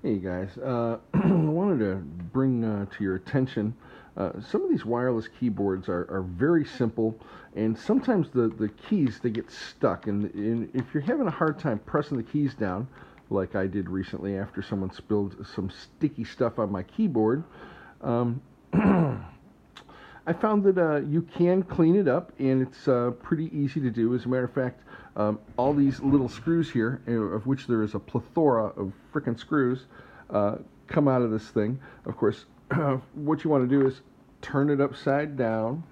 Hey guys, I wanted to bring to your attention some of these wireless keyboards are very simple, and sometimes the keys they get stuck, and if you're having a hard time pressing the keys down, like I did recently after someone spilled some sticky stuff on my keyboard, um, I found that you can clean it up, and it's pretty easy to do. As a matter of fact, all these little screws here, of which there is a plethora of frickin' screws, come out of this thing. Of course, what you want to do is turn it upside down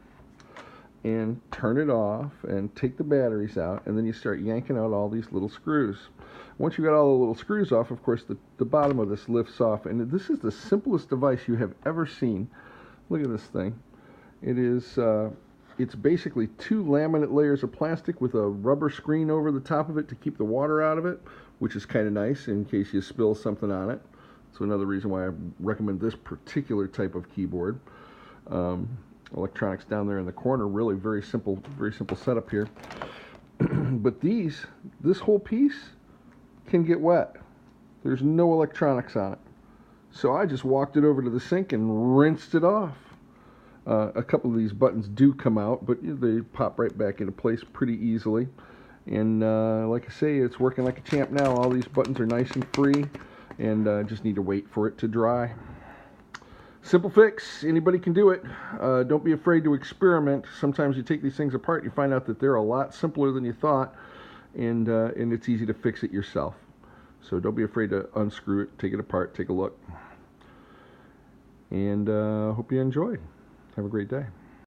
and turn it off and take the batteries out, and then you start yanking out all these little screws. Once you got all the little screws off, of course, the bottom of this lifts off, and this is the simplest device you have ever seen. Look at this thing. It is, it's basically two laminate layers of plastic with a rubber screen over the top of it to keep the water out of it, which is kind of nice in case you spill something on it. So another reason why I recommend this particular type of keyboard. Electronics down there in the corner, really very simple setup here. But this whole piece can get wet. There's no electronics on it. So I just walked it over to the sink and rinsed it off. A couple of these buttons do come out, but they pop right back into place pretty easily. And like I say, it's working like a champ now. All these buttons are nice and free, and just need to wait for it to dry. Simple fix. Anybody can do it. Don't be afraid to experiment. Sometimes you take these things apart, you find out that they're a lot simpler than you thought, and it's easy to fix it yourself. So don't be afraid to unscrew it, take it apart, take a look. And hope you enjoy. Have a great day.